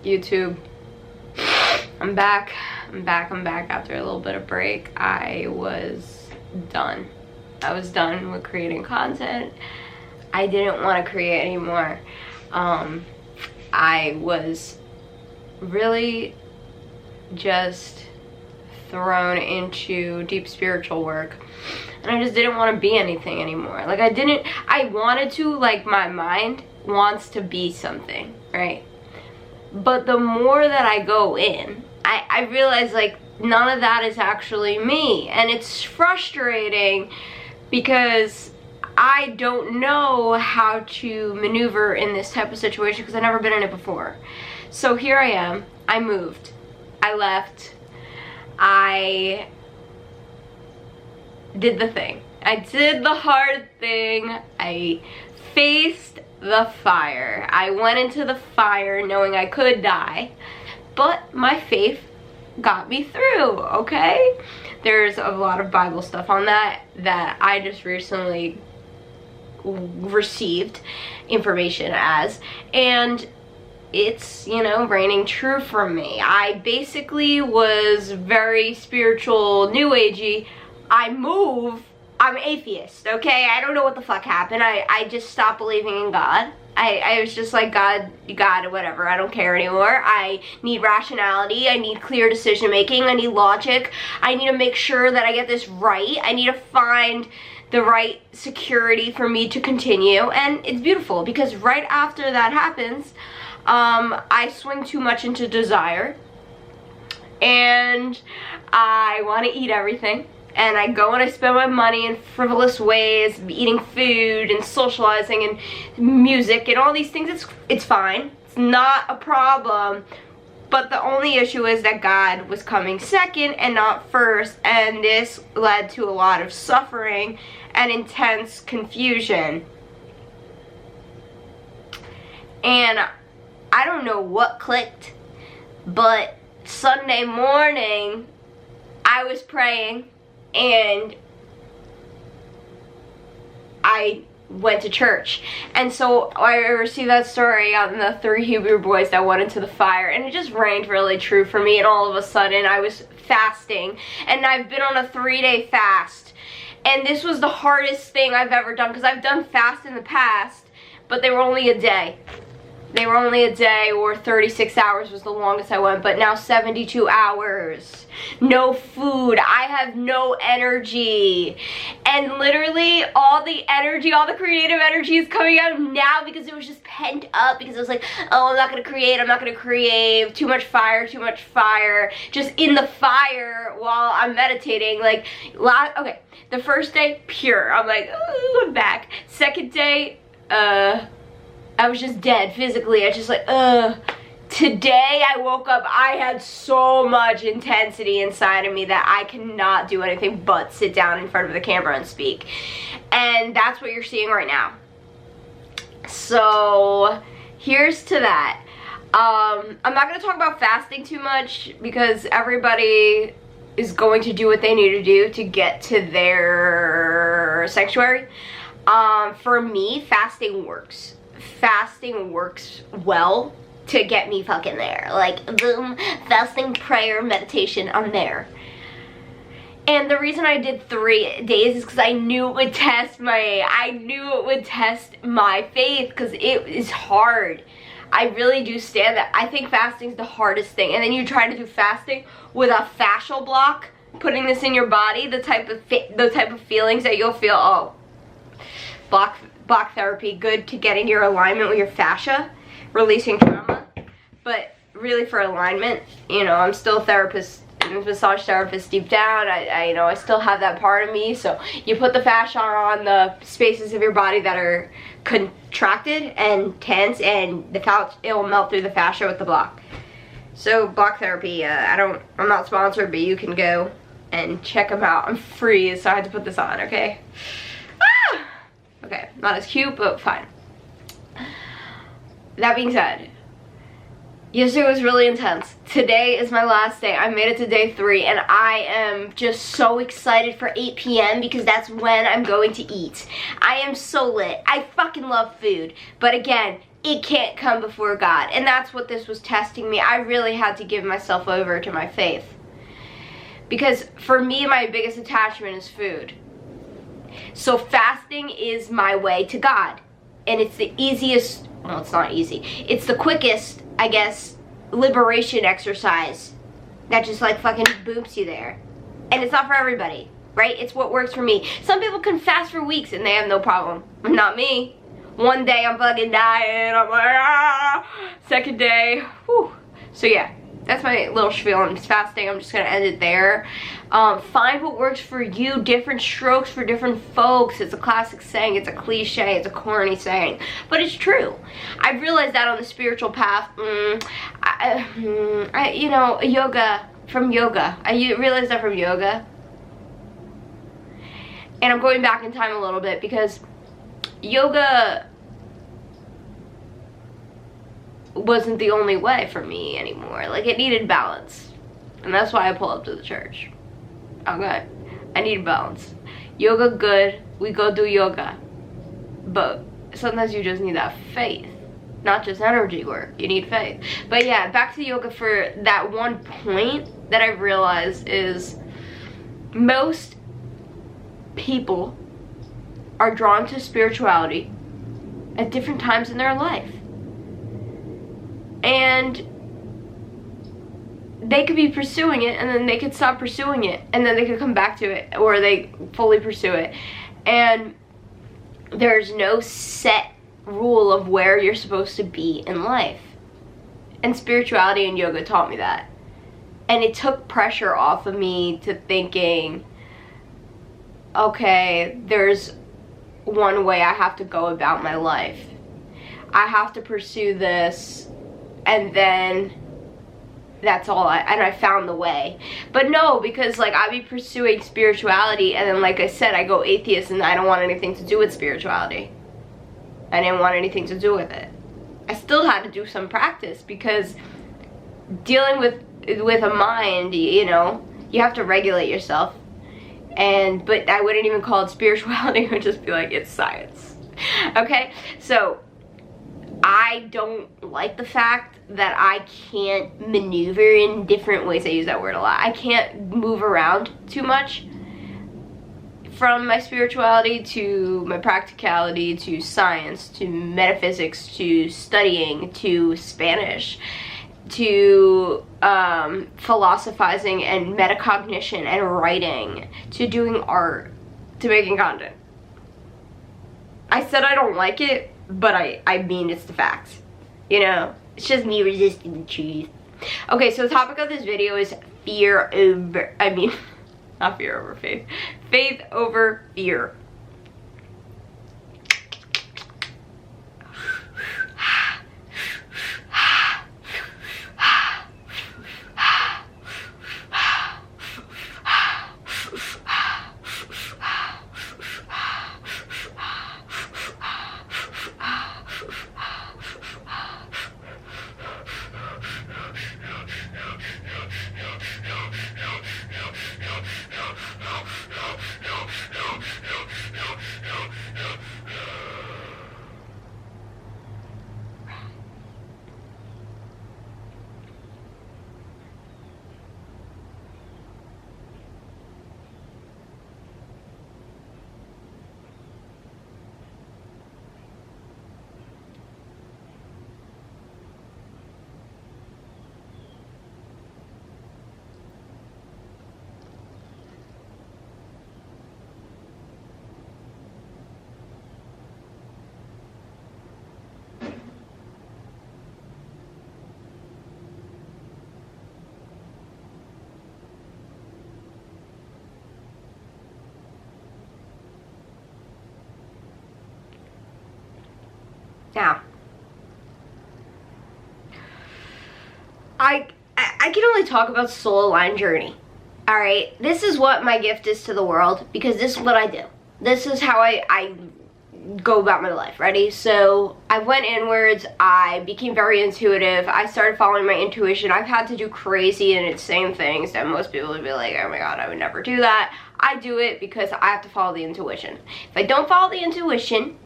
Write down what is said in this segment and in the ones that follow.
YouTube. I'm back after a little bit of break. I was done. I was done with creating content. I didn't want to create anymore. I was really just thrown into deep spiritual work, and I just didn't want to be anything anymore. Like I wanted to, like my mind wants to be something, right? But the more that I go in, I realize like none of that is actually me, and it's frustrating because I don't know how to maneuver in this type of situation because I've never been in it before. So here I am. I moved. I left. I did the thing. I did the hard thing. I faced the fire. I went into the fire knowing I could die, but my faith got me through, okay? There's a lot of Bible stuff on that I just recently received information as, and it's, you know, raining true for me. I basically was very spiritual, new agey. I'm atheist, okay? I don't know what the fuck happened. I just stopped believing in God. I was just like, God, whatever, I don't care anymore. I need rationality, I need clear decision making, I need logic, I need to make sure that I get this right, I need to find the right security for me to continue, and it's beautiful because right after that happens, I swing too much into desire, and I want to eat everything. And I go and I spend my money in frivolous ways, eating food and socializing and music and all these things. It's fine. It's not a problem. But the only issue is that God was coming second and not first. And this led to a lot of suffering and intense confusion. And I don't know what clicked, but Sunday morning I was praying. And I went to church, and so I received that story on the 3 Hebrew boys that went into the fire, and it just rained really true for me. And all of a sudden I was fasting, and I've been on a 3-day fast, and this was the hardest thing I've ever done, because I've done fast in the past, but they were only a day. They were only a day, or 36 hours was the longest I went, but now 72 hours. No food. I have no energy. And literally all the energy, all the creative energy is coming out now because it was just pent up, because I was like, oh, I'm not going to create, too much fire, just in the fire while I'm meditating. Like, okay, the first day, pure. I'm like, ooh, I'm back. Second day, I was just dead physically. I was just like, ugh. Today I woke up, I had so much intensity inside of me that I cannot do anything but sit down in front of the camera and speak. And that's what you're seeing right now. So here's to that. I'm not going to talk about fasting too much because everybody is going to do what they need to do to get to their sanctuary. For me, fasting works. Fasting works well to get me fucking there. Like, boom, fasting, prayer, meditation, I'm there. And the reason I did 3 days is because I knew it would test my faith, because it is hard. I really do stand that. I think fasting is the hardest thing. And then you try to do fasting with a fascial block, putting this in your body, the type of feelings that you'll feel. Oh, block therapy, good to getting your alignment with your fascia, releasing trauma. But really for alignment, you know, I'm still a therapist, massage therapist deep down. I you know, I still have that part of me. So you put the fascia on the spaces of your body that are contracted and tense, and it will melt through the fascia with the block. So block therapy, I'm not sponsored, but you can go and check them out. I'm free, so I had to put this on, okay? Ah! Okay, not as cute, but fine. That being said, yesterday was really intense. Today is my last day. I made it to day 3, and I am just so excited for 8 p.m. because that's when I'm going to eat. I am so lit. I fucking love food. But again, it can't come before God. And that's what this was testing me. I really had to give myself over to my faith. Because for me, my biggest attachment is food. So fasting is my way to God. And it's the easiest, well, it's not easy. It's the quickest, I guess, liberation exercise that just like fucking boops you there. And it's not for everybody, right? It's what works for me. Some people can fast for weeks and they have no problem. Not me. One day I'm fucking dying. I'm like, ah. Second day, whew. So yeah, that's my little spiel on fasting. I'm just gonna end it there. Find what works for you. Different strokes for different folks. It's a classic saying. It's a cliche. It's a corny saying, but it's true. I've realized that on the spiritual path. You know, yoga. From yoga. I realized that from yoga. And I'm going back in time a little bit because yoga wasn't the only way for me anymore. Like, it needed balance. And that's why I pull up to the church. Okay? I need balance. Yoga, good. We go do yoga. But sometimes you just need that faith. Not just energy work. You need faith. But yeah, back to yoga for that one point that I've realized is most people are drawn to spirituality at different times in their life. And they could be pursuing it and then they could stop pursuing it and then they could come back to it, or they fully pursue it. And there's no set rule of where you're supposed to be in life. And spirituality and yoga taught me that. And it took pressure off of me to thinking, okay, there's one way I have to go about my life. I have to pursue this, and then that's all. I found the way. But no, because like I'd be pursuing spirituality, and then like I said, I go atheist and I don't want anything to do with spirituality. I didn't want anything to do with it. I still had to do some practice because dealing with a mind, you know, you have to regulate yourself. But I wouldn't even call it spirituality. I would just be like, it's science. Okay, so I don't like the fact that I can't maneuver in different ways. I use that word a lot. I can't move around too much from my spirituality to my practicality to science to metaphysics to studying to Spanish to philosophizing and metacognition and writing to doing art to making content. I said I don't like it, but I mean it's the fact. You know, it's just me resisting the truth. Okay, so the topic of this video is fear over, not fear over faith. Faith over fear. Now, I can only talk about soul aligned journey. Alright, this is what my gift is to the world because this is what I do. This is how I go about my life. Ready? So I went inwards, I became very intuitive, I started following my intuition. I've had to do crazy and insane things that most people would be like, oh my god, I would never do that. I do it because I have to follow the intuition. If I don't follow the intuition,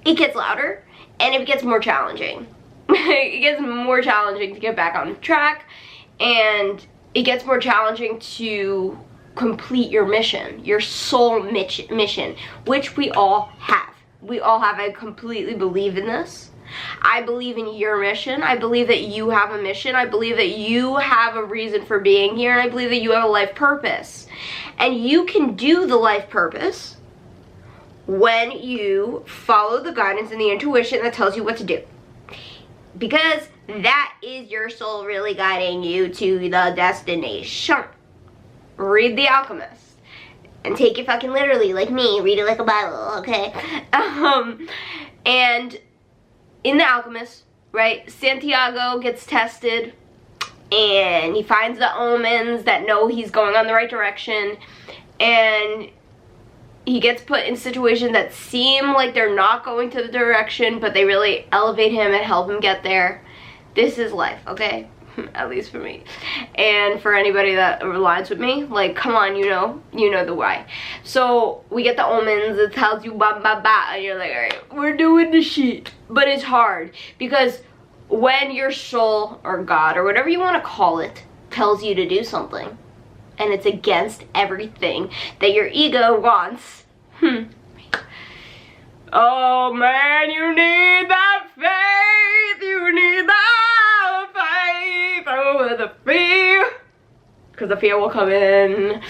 it gets louder and it gets more challenging. It gets more challenging to get back on track, and it gets more challenging to complete your mission, your soul mission, which we all have. We all have. I completely believe in this. I believe in your mission. I believe that you have a mission. I believe that you have a reason for being here, and I believe that you have a life purpose. And you can do the life purpose when you follow the guidance and the intuition that tells you what to do. Because that is your soul really guiding you to the destination. Read The Alchemist. And take it fucking literally, like me. Read it like a Bible, okay? And in The Alchemist, right, Santiago gets tested, and he finds the omens that know he's going on the right direction, and he gets put in situations that seem like they're not going to the direction, but they really elevate him and help him get there. This is life, okay? At least for me. And for anybody that aligns with me, like, come on, you know the why. So we get the omens, it tells you ba ba ba, and you're like, alright, we're doing the shit. But it's hard, because when your soul, or God, or whatever you want to call it, tells you to do something, and it's against everything that your ego wants, oh man, you need that faith, you need that faith over the fear, because the fear will come in,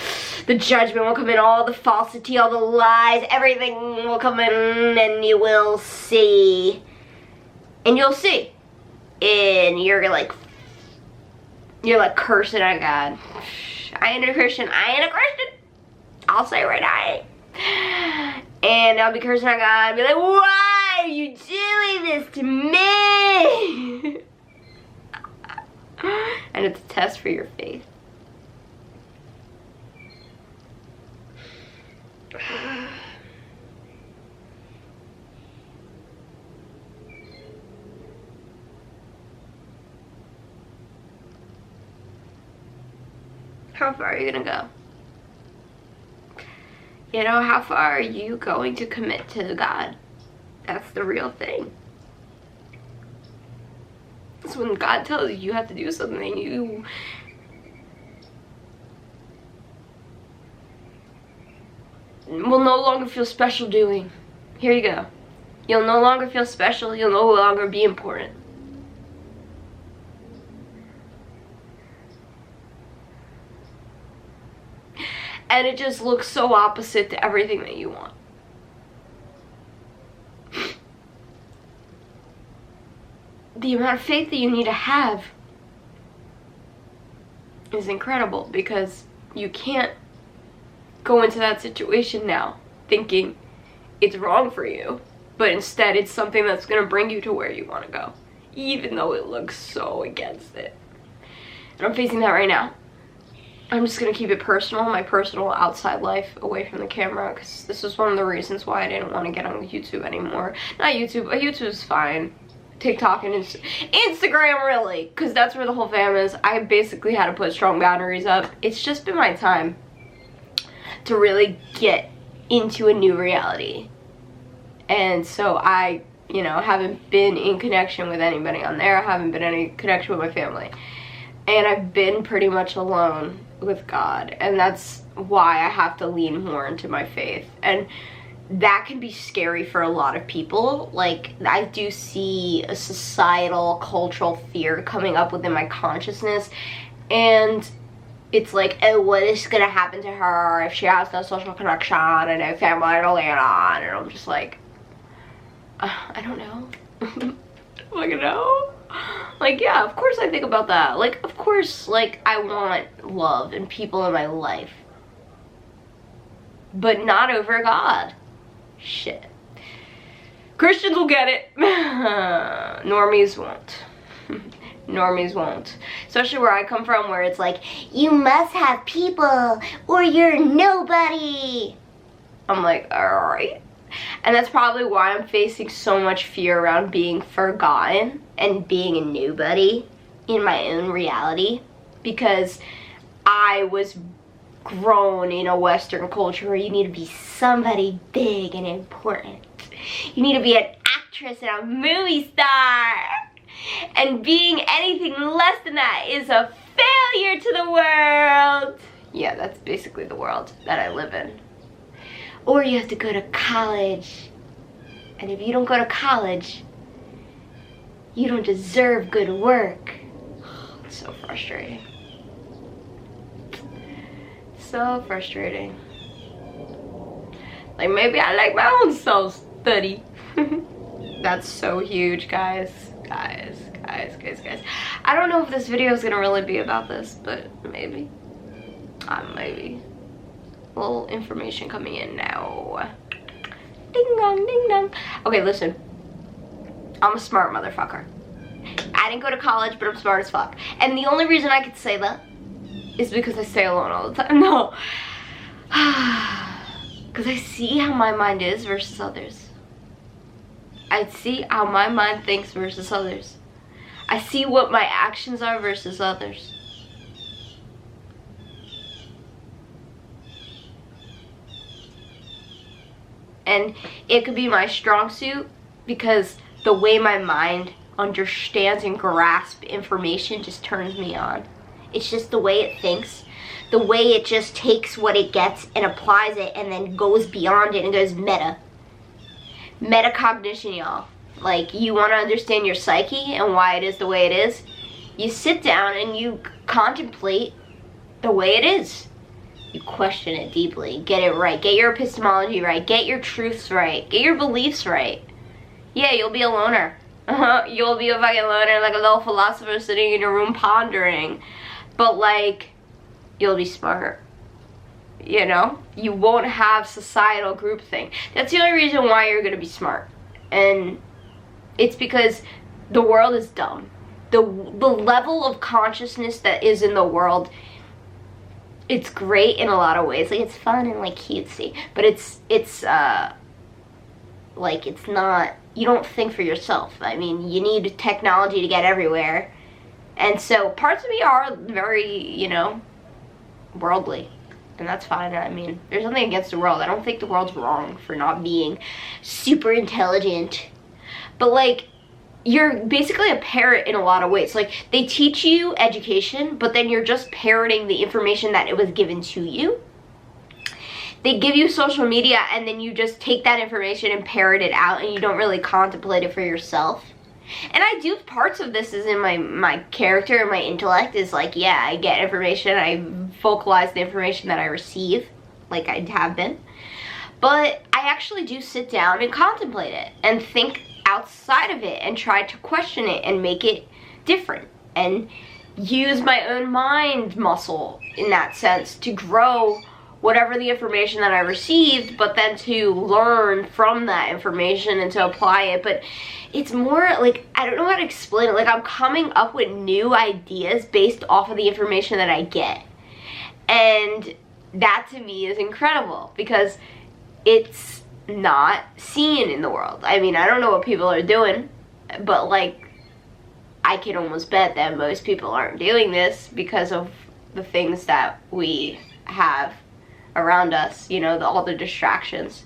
the judgment will come in, all the falsity, all the lies, everything will come in, and you will see, and you'll see, and you're like cursing at God. I ain't a Christian. I'll say it right now, I ain't. And I'll be cursing at God and be like, why are you doing this to me? And it's a test for your faith. How far are you gonna go? You know, how far are you going to commit to God? That's the real thing. It's when God tells you have to do something, you will no longer feel special doing. Here you go. You'll no longer feel special, you'll no longer be important. And it just looks so opposite to everything that you want. The amount of faith that you need to have is incredible, because you can't go into that situation now thinking it's wrong for you, but instead it's something that's going to bring you to where you want to go, even though it looks so against it. And I'm facing that right now. I'm just going to keep it personal, my personal outside life, away from the camera, because this is one of the reasons why I didn't want to get on YouTube anymore. Not YouTube, but YouTube's fine. TikTok and Instagram, really, because that's where the whole fam is. I basically had to put strong boundaries up. It's just been my time to really get into a new reality. And so I, haven't been in connection with anybody on there. I haven't been in any connection with my family. And I've been pretty much alone with God, and that's why I have to lean more into my faith. And that can be scary for a lot of people. Like, I do see a societal, cultural fear coming up within my consciousness, and it's like, oh, what is gonna happen to her if she has no social connection and no family to lean on? And I'm just like, I don't know. I don't fucking know. Like, yeah, of course I think about that. Like, of course, like, I want love and people in my life, but not over God. Shit. Christians will get it. Normies won't. Normies won't. Especially where I come from, where it's like, you must have people or you're nobody. I'm like, alright. And that's probably why I'm facing so much fear around being forgotten and being a nobody in my own reality, because I was grown in a Western culture where you need to be somebody big and important. You need to be an actress and a movie star. And being anything less than that is a failure to the world. Yeah, that's basically the world that I live in. Or you have to go to college. And if you don't go to college, you don't deserve good work. It's so frustrating. So frustrating. Like, maybe I like my own self-study. That's so huge, guys. Guys. I don't know if this video is gonna really be about this, but maybe. Maybe. A little information coming in now. Ding dong, ding dong. Okay, listen. I'm a smart motherfucker. I didn't go to college, but I'm smart as fuck. And the only reason I could say that is because I stay alone all the time. No. Because I see how my mind is versus others. I see how my mind thinks versus others. I see what my actions are versus others. And it could be my strong suit because the way my mind understands and grasps information just turns me on. It's just the way it thinks. The way it just takes what it gets and applies it and then goes beyond it and goes meta. Metacognition, y'all. Like, you want to understand your psyche and why it is the way it is? You sit down and you contemplate the way it is. You question it deeply. Get it right. Get your epistemology right. Get your truths right. Get your beliefs right. Yeah, you'll be a loner. You'll be a fucking loner, like a little philosopher sitting in your room pondering. But, like, you'll be smart. You know? You won't have societal groupthink. That's the only reason why you're going to be smart. And it's because the world is dumb. The level of consciousness that is in the world, it's great in a lot of ways. Like, it's fun and, like, cutesy. But it's like, it's not, you don't think for yourself. I mean, you need technology to get everywhere. And so parts of me are very, you know, worldly. And that's fine. I mean, there's nothing against the world. I don't think the world's wrong for not being super intelligent. But, like, you're basically a parrot in a lot of ways. Like, they teach you education, but then you're just parroting the information that it was given to you. They give you social media, and then you just take that information and parrot it out, and you don't really contemplate it for yourself. And I do, parts of this is in my character and my intellect is like, yeah, I get information, I vocalize the information that I receive, like I have been. But I actually do sit down and contemplate it and think outside of it and try to question it and make it different and use my own mind muscle in that sense to grow whatever the information that I received, but then to learn from that information and to apply it. But it's more like, I don't know how to explain it. Like, I'm coming up with new ideas based off of the information that I get. And that to me is incredible because it's not seen in the world. I mean, I don't know what people are doing, but, like, I can almost bet that most people aren't doing this because of the things that we have around us, you know, all the distractions.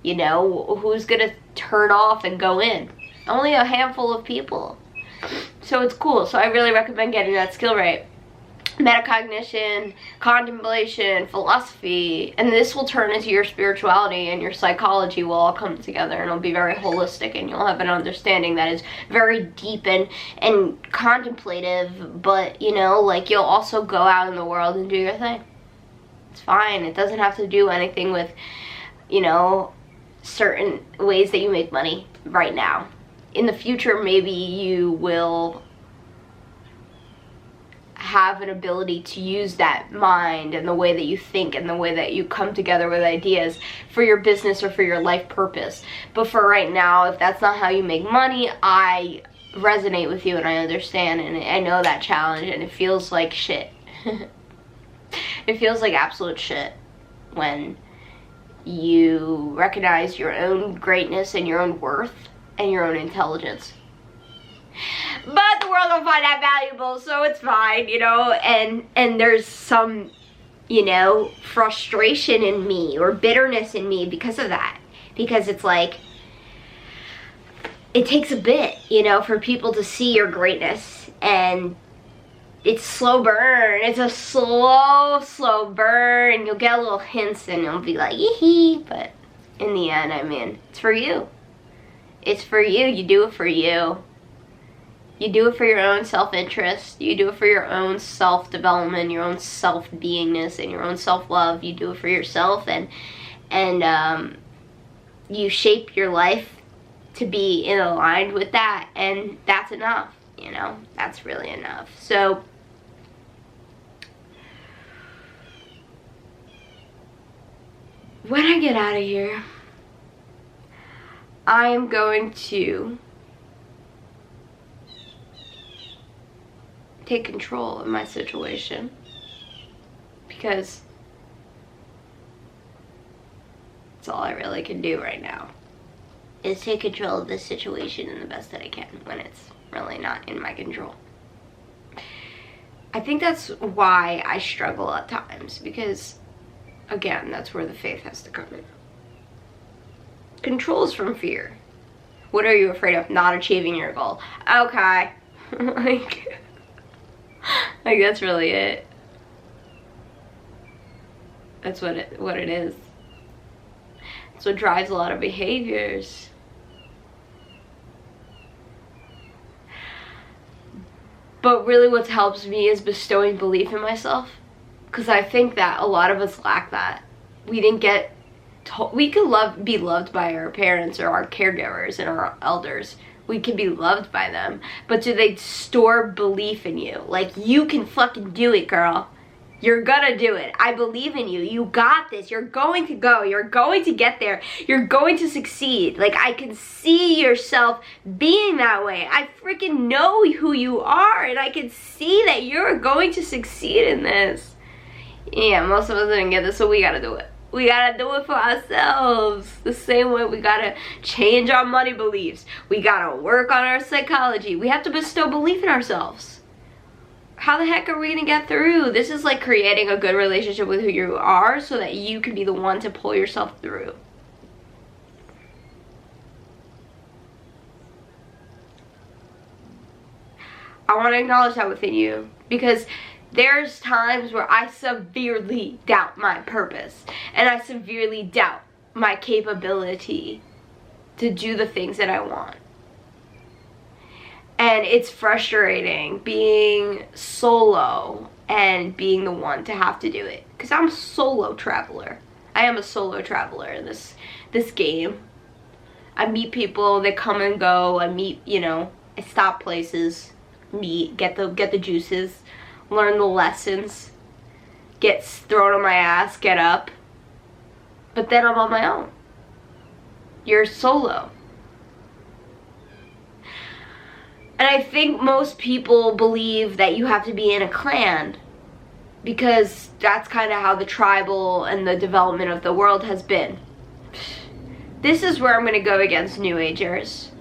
You know, who's gonna turn off and go in? Only a handful of people. So it's cool. So I really recommend getting that skill right. Metacognition, contemplation, philosophy, and this will turn into your spirituality, and your psychology will all come together, and it'll be very holistic, and you'll have an understanding that is very deep and contemplative, but, you know, like, you'll also go out in the world and do your thing. It's fine. It doesn't have to do anything with, you know, certain ways that you make money right now. In the future, maybe you will have an ability to use that mind and the way that you think and the way that you come together with ideas for your business or for your life purpose. But for right now, if that's not how you make money, I resonate with you and I understand, and I know that challenge, and it feels like shit. It feels like absolute shit when you recognize your own greatness and your own worth and your own intelligence. But the world don't find that valuable, so it's fine, you know, and there's some, you know, frustration in me or bitterness in me because of that. Because it's like, it takes a bit, you know, for people to see your greatness, and it's slow burn. It's a slow burn. You'll get little hints and you'll be like, yee-hee, but in the end, I mean, it's for you. It's for you. You do it for you. You do it for your own self-interest. You do it for your own self-development, your own self-beingness, and your own self-love. You do it for yourself, and you shape your life to be in aligned with that, and that's enough, you know? That's really enough. So when I get out of here, I am going to take control of my situation, because that's all I really can do right now, is take control of this situation in the best that I can when it's really not in my control. I think that's why I struggle at times, because again, that's where the faith has to come in. Control is from fear. What are you afraid of? Not achieving your goal. Okay. like that's really it. That's what it is. It's what drives a lot of behaviors. But really what helps me is bestowing belief in myself, because I think that a lot of us lack that. We didn't get we could be loved by our parents or our caregivers and our elders. We can be loved by them, but do they store belief in you? Like, you can fucking do it, girl. You're gonna do it. I believe in you. You got this. You're going to go. You're going to get there. You're going to succeed. Like, I can see yourself being that way. I freaking know who you are, and I can see that you're going to succeed in this. Yeah, most of us didn't get this, so we gotta do it. We gotta do it for ourselves. The same way we gotta change our money beliefs. We gotta work on our psychology. We have to bestow belief in ourselves. How the heck are we gonna get through? This is like creating a good relationship with who you are, so that you can be the one to pull yourself through. I want to acknowledge that within you, because there's times where I severely doubt my purpose, and I severely doubt my capability to do the things that I want. And it's frustrating being solo and being the one to have to do it, because I'm a solo traveler. I am a solo traveler in this game. I meet people, they come and go. I meet, you know, I stop places, meet, get the juices, learn the lessons, get thrown on my ass, get up. But then I'm on my own. You're solo. And I think most people believe that you have to be in a clan, because that's kind of how the tribal and the development of the world has been. This is where I'm going to go against New Agers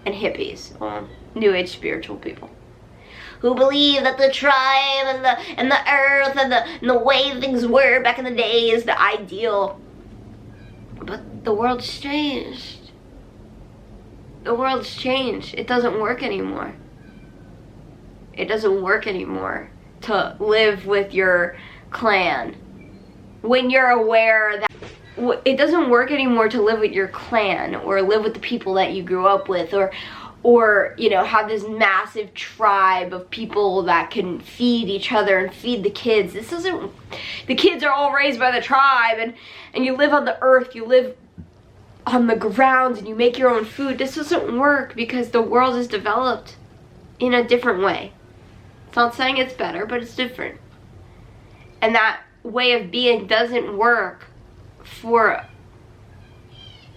and hippies, well, New Age spiritual people, who believe that the tribe and the earth and the way things were back in the day is the ideal. But the world's changed. The world's changed. It doesn't work anymore. It doesn't work anymore to live with your clan. When you're aware that it doesn't work anymore to live with your clan, or live with the people that you grew up with, or you know, have this massive tribe of people that can feed each other and feed the kids. This isn't, the kids are all raised by the tribe, and you live on the earth, you live on the ground, and you make your own food. This doesn't work, because the world is developed in a different way. It's not saying it's better, but it's different. And that way of being doesn't work for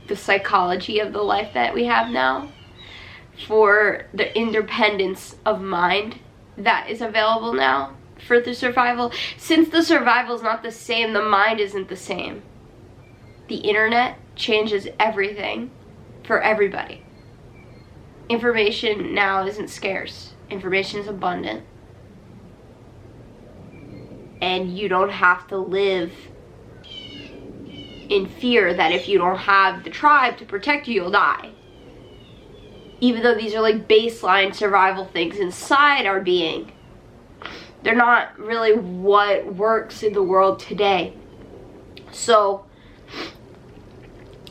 the psychology of the life that we have now, for the independence of mind that is available now, for the survival. Since the survival is not the same, the mind isn't the same. The internet changes everything for everybody. Information now isn't scarce. Information is abundant. And you don't have to live in fear that if you don't have the tribe to protect you, you'll die. even though these are like baseline survival things inside our being, they're not really what works in the world today. So,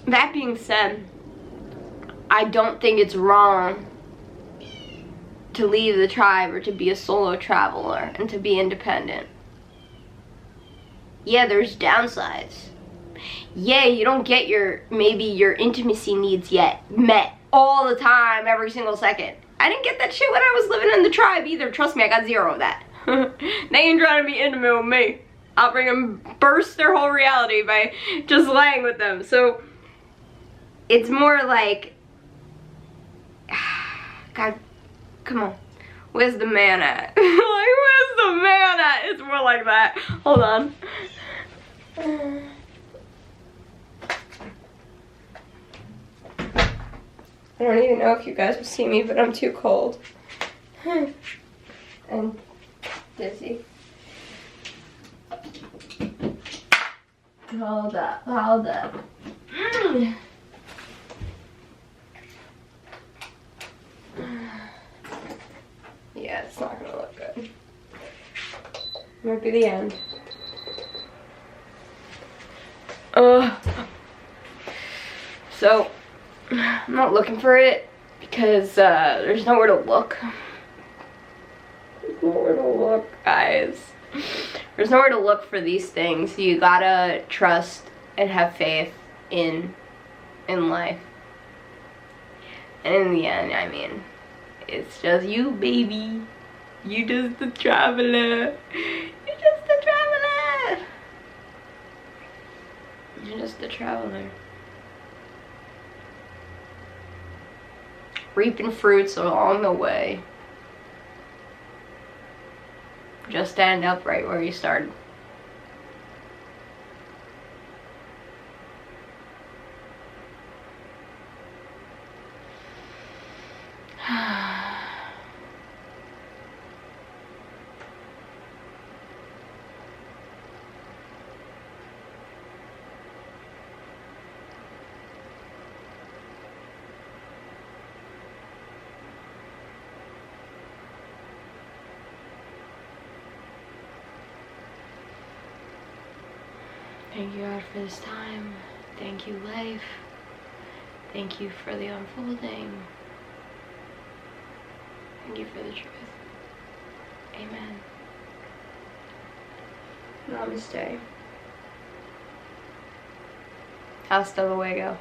that being said, I don't think it's wrong to leave the tribe or to be a solo traveler and to be independent. Yeah, there's downsides. Yeah, you don't get maybe your intimacy needs yet met all the time, every single second. I didn't get that shit when I was living in the tribe either. Trust me, I got zero of that. They ain't trying to be intimate with me. I'll bring them, burst their whole reality by just laying with them. So, it's more like, God, come on. Where's the man at? Like, where's the man at? It's more like that. Hold on. I don't even know if you guys will see me, but I'm too cold. And dizzy. Hold up, hold up. Yeah, it's not gonna look good. Might be the end. So, I'm not looking for it because there's nowhere to look. There's nowhere to look, guys. There's nowhere to look for these things. You gotta trust and have faith in life. And in the end, I mean, it's just you, baby. You just the traveler. You're just the traveler. You're just the traveler. Reaping fruits along the way. Just stand up right where you started. Thank you, God, for this time. Thank you, life. Thank you for the unfolding. Thank you for the truth. Amen. Namaste. Hasta luego.